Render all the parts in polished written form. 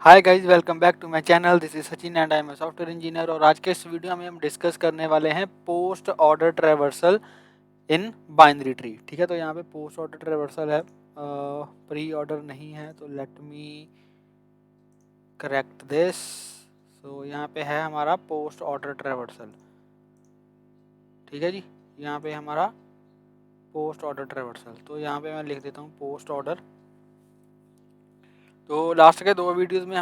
Hi guys, welcome back to my channel. This is Sachin and I am a software engineer. और आज के इस video में हम डिस्कस करने वाले हैं post order traversal in binary tree. ठीक है, तो यहाँ पे पोस्ट ऑर्डर ट्रैवर्सल है, प्री ऑर्डर नहीं है, तो लेट मी करेक्ट दिस। सो यहाँ पे है हमारा पोस्ट ऑर्डर ट्रैवर्सल। ठीक है जी, यहाँ पे हमारा पोस्ट ऑर्डर ट्रैवर्सल। तो यहाँ पे मैं लिख देता हूँ पोस्ट ऑर्डर। तो लास्ट के दो वीडियोस में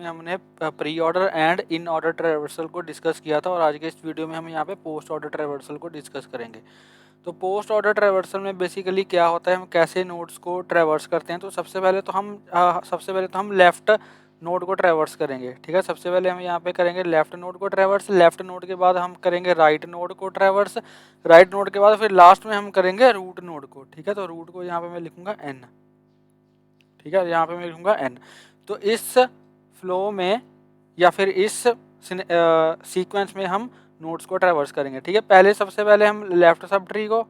हमने pre order and in order traversal को डिस्कस किया था, और आज के इस वीडियो में हम यहाँ पे पोस्ट ऑर्डर ट्रैवर्सल को डिस्कस करेंगे। तो पोस्ट ऑर्डर ट्रैवर्सल में बेसिकली क्या होता है, हम कैसे नोड्स को ट्रैवर्स करते हैं। तो सबसे पहले तो हम लेफ्ट नोड को ट्रैवर्स करेंगे। ठीक है, सबसे पहले हम यहाँ पे करेंगे लेफ्ट नोड को ट्रैवर्स। लेफ्ट नोड के बाद हम करेंगे राइट नोड को ट्रैवर्स। राइट नोड के बाद फिर लास्ट में हम करेंगे रूट नोड को। ठीक है, तो रूट को यहाँ पे मैं लिखूंगा n। ठीक है, यहाँ पे मैं लिखूंगा n। तो इस फ्लो में या फिर इस सीक्वेंस में हम नोड्स को ट्रैवर्स करेंगे। ठीक है, सबसे पहले हम लेफ्ट सब ट्री को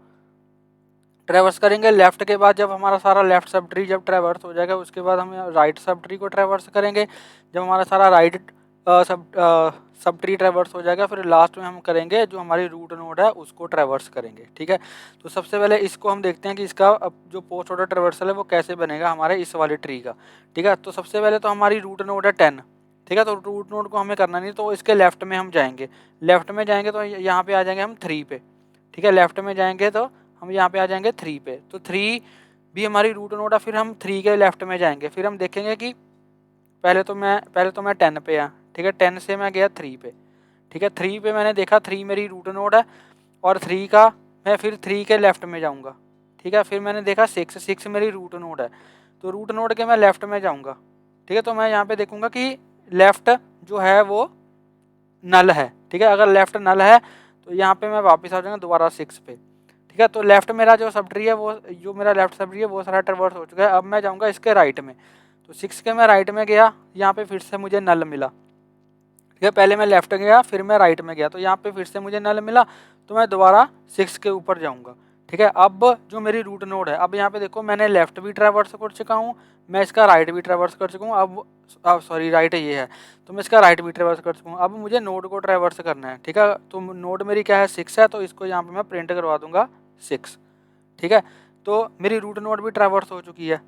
ट्रैवर्स करेंगे। लेफ्ट के बाद जब हमारा सारा लेफ्ट सब ट्री जब ट्रैवर्स हो जाएगा, उसके बाद हम राइट सब ट्री को ट्रैवर्स करेंगे। जब हमारा सारा राइट सब ट्री ट्रैवर्स हो जाएगा, फिर लास्ट में हम करेंगे जो हमारी रूट नोड है उसको ट्रैवर्स करेंगे। ठीक है, तो सबसे पहले इसको हम देखते हैं कि इसका जो पोस्ट ऑर्डर ट्रैवर्सल है वो कैसे बनेगा हमारे इस वाले ट्री का। ठीक है, तो सबसे पहले तो हमारी रूट नोड है 10। ठीक है, तो रूट नोड को हमें करना नहीं, तो इसके लेफ्ट में हम जाएंगे। लेफ्ट में जाएंगे तो यहाँ पे आ जाएंगे हम 3 पे। ठीक है, लेफ्ट में जाएंगे तो हम यहाँ पे आ जाएंगे 3 पे। तो 3 भी हमारी रूट नोड है। फिर हम 3 के लेफ्ट में जाएंगे। फिर हम देखेंगे कि पहले तो मैं 10 पे आ। ठीक है, 10 से मैं गया 3 पे। ठीक है, 3 पे मैंने देखा 3 मेरी रूट नोड है, और 3 का मैं फिर 3 के लेफ्ट में जाऊँगा। ठीक है, फिर मैंने देखा 6 मेरी रूट नोड है, तो रूट नोड के मैं लेफ्ट में जाऊँगा। ठीक है, तो मैं यहाँ पे देखूँगा कि लेफ्ट जो है वो नल है। ठीक है, अगर लेफ्ट नल है तो यहाँ पे मैं वापस आ जाऊँगा दोबारा 6 पे। ठीक है, तो लेफ्ट मेरा जो सब ट्री है वो जो मेरा लेफ्ट सब ट्री है वो सारा ट्रैवर्स हो चुका है। अब मैं जाऊँगा इसके राइट में। तो 6 के मैं राइट में गया, यहाँ पे फिर से मुझे नल मिला। ठीक है, पहले मैं लेफ्ट गया फिर मैं राइट में गया, तो यहाँ पे फिर से मुझे नल मिला, तो मैं दोबारा 6 के ऊपर जाऊँगा। ठीक है, अब जो मेरी रूट नोड है, अब यहाँ पे देखो मैंने लेफ्ट भी ट्रैवर्स कर चुका हूँ, मैं इसका राइट भी ट्रैवर्स कर चुका हूँ। अब सॉरी, राइट ये है, तो मैं इसका राइट भी ट्रैवर्स कर चुका हूँ। अब मुझे नोड को ट्रैवर्स करना है। ठीक है, तो नोड मेरी क्या है 6 है, तो इसको यहाँ पे मैं प्रिंट करवा दूंगा 6। ठीक है, तो मेरी रूट नोड भी ट्रैवर्स हो चुकी है।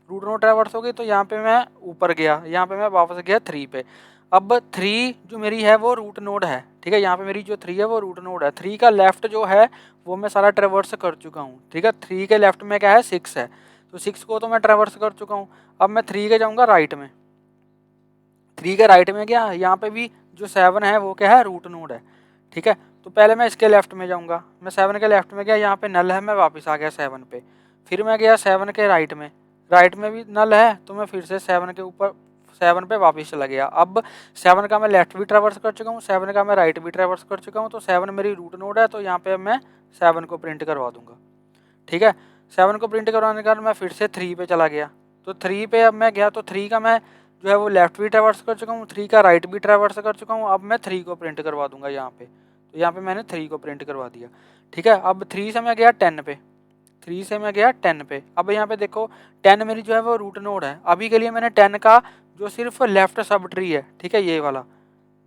रूट नोड ट्रैवर्स हो गई, तो यहाँ पे मैं ऊपर गया, यहाँ पे मैं वापस गया 3 पे। अब 3 जो मेरी है वो रूट नोड है। ठीक है, यहाँ पे मेरी जो 3 है वो रूट नोड है। 3 का लेफ्ट जो है वो मैं सारा ट्रैवर्स कर चुका हूँ। ठीक है, 3 के लेफ्ट में क्या है 6 है, तो 6 को तो मैं ट्रैवर्स कर चुका हूँ। अब मैं 3 के जाऊँगा राइट में। 3 के राइट में गया, यहाँ पे भी जो 7 है वो क्या है रूट नोड है। ठीक है, तो पहले मैं इसके लेफ्ट में जाऊँगा। मैं 7 के लेफ्ट में गया, यहाँ पे नल है, मैं वापस आ गया 7 पे। फिर मैं गया 7 के राइट में, राइट में भी नल है, तो मैं फिर से 7 के ऊपर 7 पे वापस चला गया। अब 7 का मैं लेफ्ट भी ट्रैवर्स कर चुका हूँ, 7 का मैं राइट भी ट्रैवर्स कर चुका हूँ, तो 7 मेरी रूट नोड है, तो यहाँ पे मैं 7 को प्रिंट करवा दूंगा। ठीक है, 7 को प्रिंट करवाने के बाद मैं फिर से 3 पे चला गया। तो 3 पे अब मैं गया, तो 3 का मैं जो है वो लेफ्ट भी ट्रैवर्स कर चुका हूँ, 3 का राइट भी ट्रैवर्स कर चुका हूँ। अब मैं 3 को प्रिंट करवा दूंगा यहाँ पे, तो यहाँ पे मैंने 3 को प्रिंट करवा दिया। ठीक है, अब 3 से मैं गया 10 पे। 3 से मैं गया 10 पे। अब यहाँ पे देखो 10 मेरी जो है वो रूट नोड है। अभी के लिए मैंने 10 का जो सिर्फ लेफ्ट सब ट्री है, ठीक है, ये वाला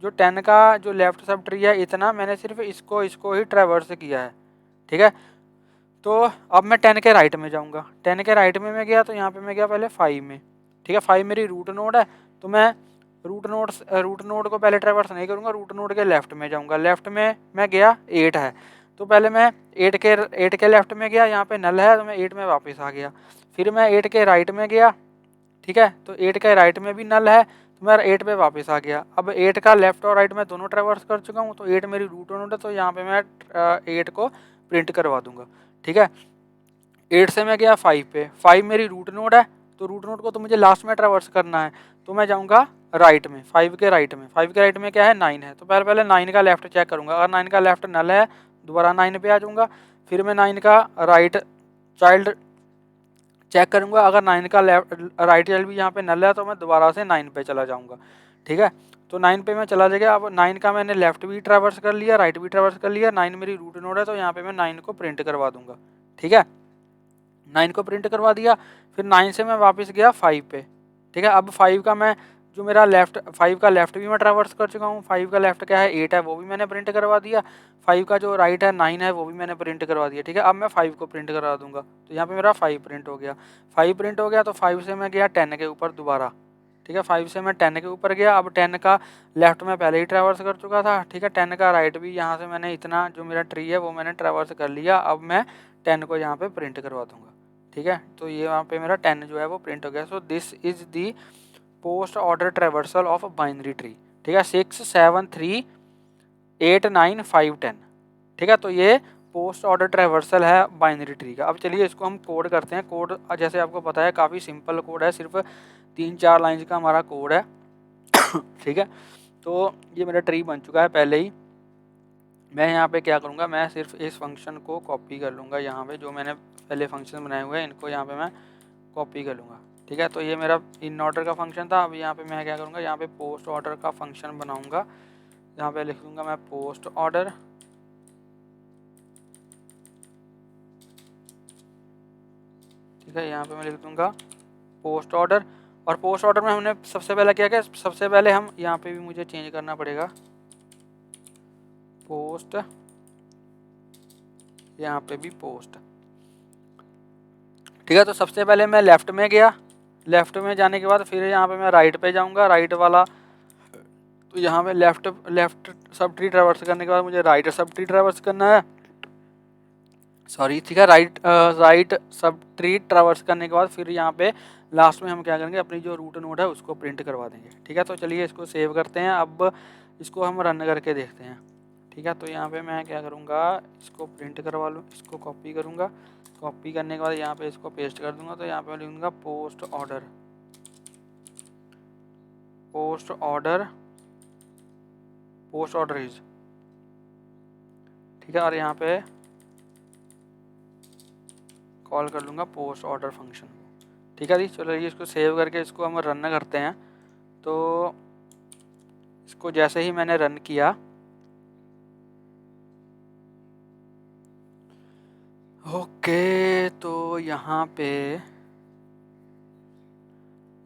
जो 10 का जो लेफ्ट सब ट्री है, इतना मैंने सिर्फ इसको ही ट्रैवर्स किया है। ठीक है, तो अब मैं 10 के राइट में जाऊँगा। 10 के राइट में मैं गया, तो यहाँ पे मैं गया पहले 5 में। ठीक है, 5 मेरी रूट नोड है, तो मैं रूट नोड को पहले ट्रैवर्स नहीं करूँगा, रूट नोड के लेफ्ट में जाऊँगा। लेफ्ट में मैं गया 8 है, तो पहले मैं 8 के लेफ्ट में गया, यहाँ पे नल है, तो मैं 8 में वापस आ गया। फिर मैं 8 के राइट में गया। ठीक है, तो 8 के राइट में भी नल है, तो मैं 8 पे वापस आ गया। अब 8 का लेफ्ट और राइट में दोनों ट्रैवर्स कर चुका हूँ, तो 8 मेरी रूट नोड है, तो यहाँ पे मैं 8 को प्रिंट करवा दूंगा। ठीक है, 8 से मैं गया 5 पे। 5 मेरी रूट नोड है, तो रूट नोड को तो मुझे लास्ट में ट्रैवर्स करना है, तो मैं जाऊँगा राइट में, 5 के राइट में। 5 के राइट में क्या है 9 है, तो पहले 9 का लेफ्ट चेक करूँगा। अगर 9 का लेफ्ट नल है, दोबारा 9 पे आ जाऊँगा। फिर मैं 9 का राइट चाइल्ड चेक करूँगा। अगर 9 का राइट चाइल्ड भी यहाँ पे नल है, तो मैं दोबारा से 9 पे चला जाऊँगा। ठीक है, तो 9 पे मैं चला जाएगा। अब 9 का मैंने लेफ्ट भी ट्रैवर्स कर लिया, राइट भी ट्रैवर्स कर लिया। 9 मेरी रूट नोड है, तो यहाँ पे मैं 9 को प्रिंट करवा दूंगा। ठीक है, 9 को प्रिंट करवा दिया। फिर 9 से मैं वापस गया 5 पे, ठीक है। अब 5 का मैं जो मेरा लेफ्ट 5 का लेफ्ट भी मैं ट्रैवर्स कर चुका हूँ। 5 का लेफ्ट क्या है 8 है, वो भी मैंने प्रिंट करवा दिया। 5 का जो राइट है 9 है, वो भी मैंने प्रिंट करवा दिया, ठीक है। अब मैं 5 को प्रिंट करवा दूंगा, तो यहाँ पे मेरा 5 प्रिंट हो गया। 5 प्रिंट हो गया तो 5 से मैं गया 10 के ऊपर दोबारा, ठीक है। 5 से मैं 10 के ऊपर गया। अब 10 का लेफ्ट में पहले ही ट्रैवर्स कर चुका था, ठीक है। 10 का राइट भी यहाँ से मैंने इतना जो मेरा ट्री है वो मैंने ट्रैवर्स कर लिया। अब मैं 10 को यहाँ पे प्रिंट करवा दूंगा, ठीक है। तो ये वहाँ पे मेरा 10 जो है वो प्रिंट हो गया। So this is the post order traversal of binary tree, ठीक है। 6 7 3 8 9 5 10, ठीक है। तो ये पोस्ट ऑर्डर ट्रैवर्सल है बाइनरी ट्री का। अब चलिए इसको हम कोड करते हैं। कोड जैसे आपको पता है काफ़ी सिंपल कोड है, सिर्फ 3-4 लाइन का हमारा कोड है ठीक है। तो ये मेरा ट्री बन चुका है पहले ही। मैं यहाँ पे क्या करूँगा, मैं सिर्फ इस फंक्शन को कॉपी कर लूँगा। यहाँ पे जो मैंने पहले फंक्शन बनाए हुए हैं इनको यहाँ पे मैं कॉपी कर लूँगा, ठीक है। तो ये मेरा इन ऑर्डर का फंक्शन था। अब यहाँ पे मैं क्या करूँगा, यहाँ पे पोस्ट ऑर्डर का फंक्शन बनाऊँगा। यहाँ पे लिख दूँगा मैं पोस्ट ऑर्डर, ठीक है। यहाँ पे मैं लिख दूँगा पोस्ट ऑर्डर। और पोस्ट ऑर्डर में हमने सबसे पहले क्या किया, सबसे पहले हम यहाँ पे भी मुझे चेंज करना पड़ेगा, पोस्ट, यहाँ पे भी पोस्ट, ठीक है। तो सबसे पहले मैं लेफ़्ट में गया, लेफ़्ट में जाने के बाद फिर यहाँ पे मैं राइट पे जाऊँगा, राइट वाला। तो यहाँ पे लेफ़्ट सब ट्री ट्रैवर्स करने के बाद मुझे राइट सब ट्री ट्रैवर्स करना है, सॉरी, ठीक है। राइट सब ट्री ट्रैवर्स करने के बाद फिर यहाँ पे लास्ट में हम क्या करेंगे, अपनी जो रूट नोड है उसको प्रिंट करवा देंगे, ठीक है। तो चलिए इसको सेव करते हैं। अब इसको हम रन करके देखते हैं, ठीक है। तो यहाँ पे मैं क्या करूँगा, इसको प्रिंट करवा लूँ, इसको कॉपी करूँगा। कॉपी करने के बाद यहाँ पे इसको पेस्ट कर दूँगा। तो यहाँ पे मैं लिखूँगा post order, post order, post order is, ठीक है। और यहाँ पे कॉल कर लूँगा पोस्ट ऑर्डर फंक्शन को, ठीक है जी। चलो ये इसको सेव करके इसको हम रन करते हैं। तो इसको जैसे ही मैंने रन किया, ओके, तो यहाँ पे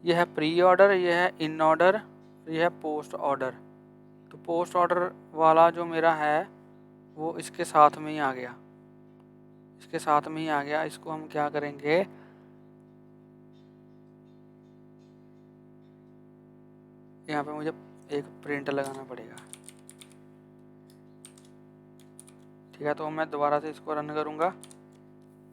यह है प्री ऑर्डर, यह है इन ऑर्डर, यह है पोस्ट ऑर्डर। तो पोस्ट ऑर्डर वाला जो मेरा है वो इसके साथ में ही आ गया, इसके साथ में ही आ गया। इसको हम क्या करेंगे, यहाँ पे मुझे एक प्रिंट लगाना पड़ेगा, ठीक है। तो मैं दोबारा से इसको रन करूँगा।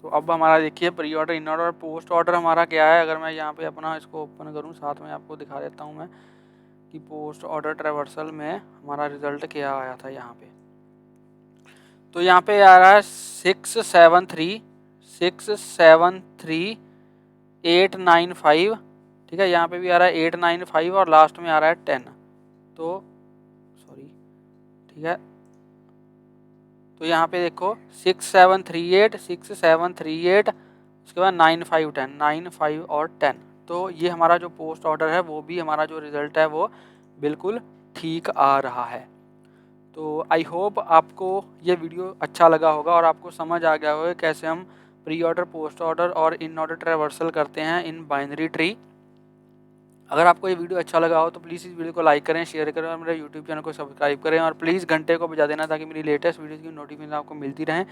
तो अब हमारा देखिए प्री ऑर्डर, इन ऑर्डर और पोस्ट ऑर्डर हमारा क्या है। अगर मैं यहाँ पे अपना इसको ओपन करूँ, साथ में आपको दिखा देता हूँ मैं कि पोस्ट ऑर्डर ट्रैवर्सल में हमारा रिजल्ट क्या आया था यहाँ पे। तो यहाँ पे आ रहा है 6 7 3 6 7 3 8 9 5, ठीक है। यहाँ पे भी आ रहा है 8 9 5 और लास्ट में आ रहा है 10। तो सॉरी, ठीक है। तो यहाँ पे देखो 6 7 3 8 6 7 3 8, उसके बाद 9 5 10, 9 5 और 10। तो ये हमारा जो पोस्ट ऑर्डर है वो भी हमारा जो रिज़ल्ट है वो बिल्कुल ठीक आ रहा है। तो आई होप आपको ये वीडियो अच्छा लगा होगा और आपको समझ आ गया होगा कैसे हम प्री ऑर्डर, पोस्ट ऑर्डर और इन ऑर्डर ट्रैवर्सल करते हैं इन बाइनरी ट्री। अगर आपको ये वीडियो अच्छा लगा हो तो प्लीज़ इस वीडियो को लाइक करें, शेयर करें और मेरे यूट्यूब चैनल को सब्सक्राइब करें। और प्लीज़ घंटे को बजा देना ताकि मेरी लेटेस्ट वीडियोज़ की नोटिफिकेशन आपको मिलती रहें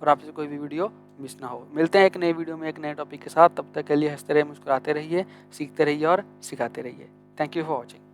और आपसे कोई भी वीडियो मिस ना हो। मिलते हैं एक नई वीडियो में एक नए टॉपिक के साथ। तब तक के लिए हंसते रहिए, मुस्कुराते रहिए, सीखते रहिए और सिखाते रहिए। Thank you for watching.